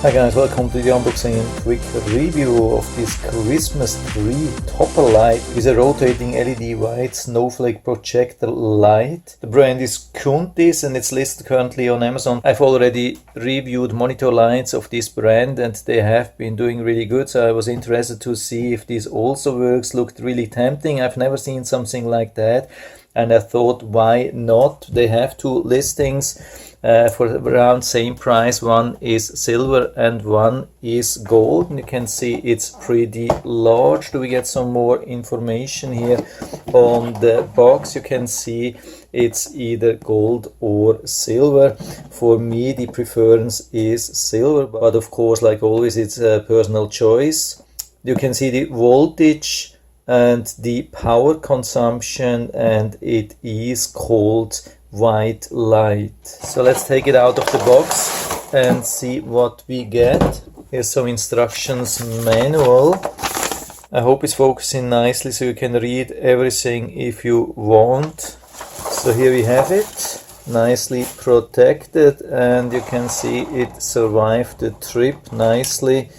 Hi guys, welcome to the unboxing and quick review of this Christmas tree topper light with a rotating LED white Snowflake Projector light. The brand is Quntis and it's listed currently on Amazon. I've already reviewed monitor lights of this brand and they have been doing really good, so I was interested to see if this also works. Looked really tempting. I've never seen something like that and I thought, why not? They have two listings for around same price. One is silver and one is gold, and you can see it's pretty large. Do we get some more information here on the box? You can see it's either gold or silver. For me the preference is silver, but of course, like always, it's a personal choice. You can see the voltage and the power consumption, and it is called white light. So let's take it out of the box and see what we get. Here's some instructions manual. I hope it's focusing nicely so you can read everything if you want. So here we have it, nicely protected, and you can see it survived the trip nicely.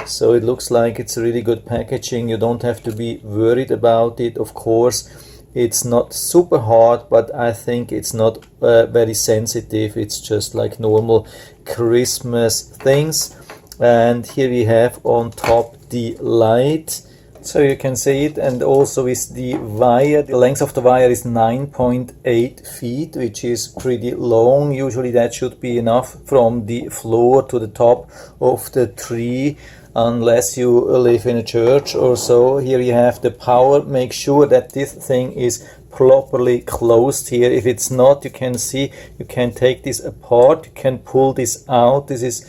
So it looks like it's really good packaging. You don't have to be worried about it. Of course, it's not super hard, but I think it's not very sensitive. It's just like normal Christmas things. And here we have on top the light, so you can see it, and also with the wire. The length of the wire is 9.8 feet, which is pretty long. Usually that should be enough from the floor to the top of the tree, unless you live in a church or so. Here you have the power. Make sure that this thing is properly closed here. If it's not, you can see you can take this apart, you can pull this out. This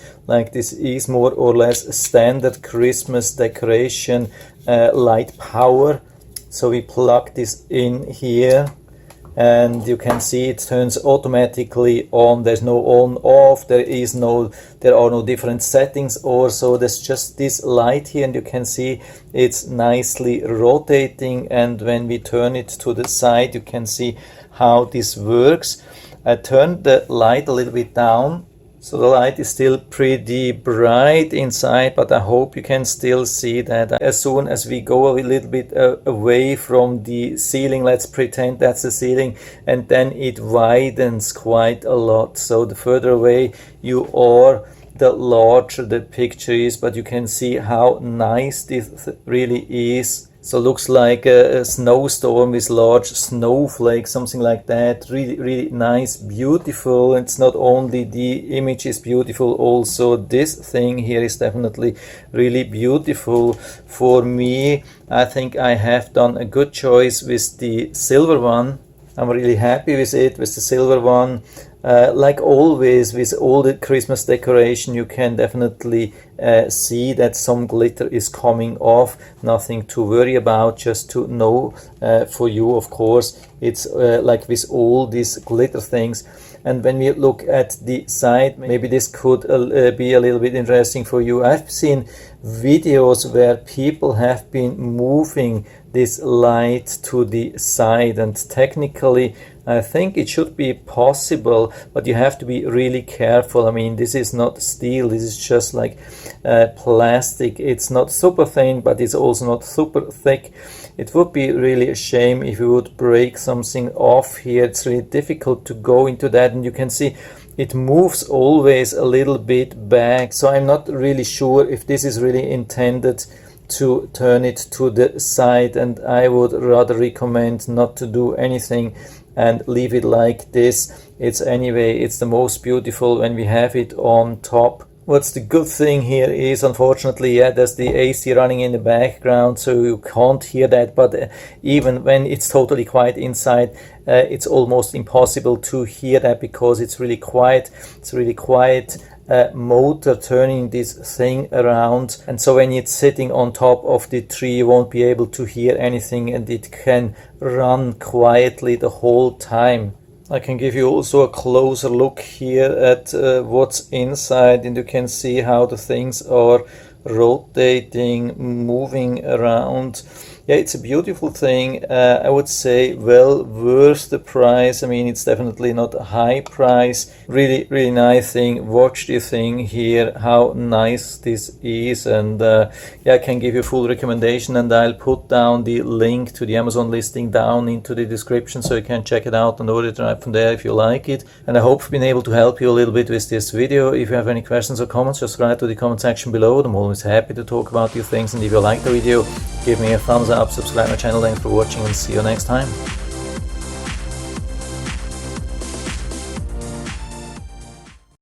is more or less a standard Christmas decoration light power. So we plug this in here and you can see it turns automatically on. There's no on off, there are no different settings or so. There's just this light here, and you can see it's nicely rotating, and when we turn it to the side you can see how this works. I turned the light a little bit down, so the light is still pretty bright inside, but I hope you can still see that. As soon as we go a little bit away from the ceiling, let's pretend that's the ceiling, and then it widens quite a lot. So the further away you are, the larger the picture is, but you can see how nice this really is. So looks like a snowstorm with large snowflakes, something like that. Really nice, beautiful. It's not only the image is beautiful, also this thing here is definitely really beautiful. For me, I think I have done a good choice with the silver one. I'm really happy with it, with the silver one. Like always with all the Christmas decoration, you can definitely see that some glitter is coming off. Nothing to worry about, just to know for you, of course. It's like with all these glitter things. And when we look at the side, maybe this could be a little bit interesting for you. I've seen videos where people have been moving this light to the side, and technically I think it should be possible, but you have to be really careful. I mean, this is not steel, this is just like plastic. It's not super thin, but it's also not super thick. It would be really a shame if you would break something off here. It's really difficult to go into that, and you can see it moves always a little bit back. So I'm not really sure if this is really intended to turn it to the side, and I would rather recommend not to do anything and leave it like this. It's the most beautiful when we have it on top. What's the good thing here is, unfortunately, there's the AC running in the background, so you can't hear that, but even when it's totally quiet inside, it's almost impossible to hear that because it's really quiet. It's really quiet motor turning this thing around, and so when it's sitting on top of the tree you won't be able to hear anything, and it can run quietly the whole time. I can give you also a closer look here at what's inside, and you can see how the things are rotating, moving around. yeah, it's a beautiful thing. I would say well worth the price. I mean, it's definitely not a high price. Really, really nice thing. Watch the thing here, how nice this is. And yeah, I can give you full recommendation, and I'll put down the link to the Amazon listing down into the description, so you can check it out and order it right from there if you like it. And I hope I've been able to help you a little bit with this video. If you have any questions or comments, just write to the comment section below. I'm always happy to talk about these things. And if you like the video, give me a thumbs up, subscribe my channel. Thanks for watching, and see you next time.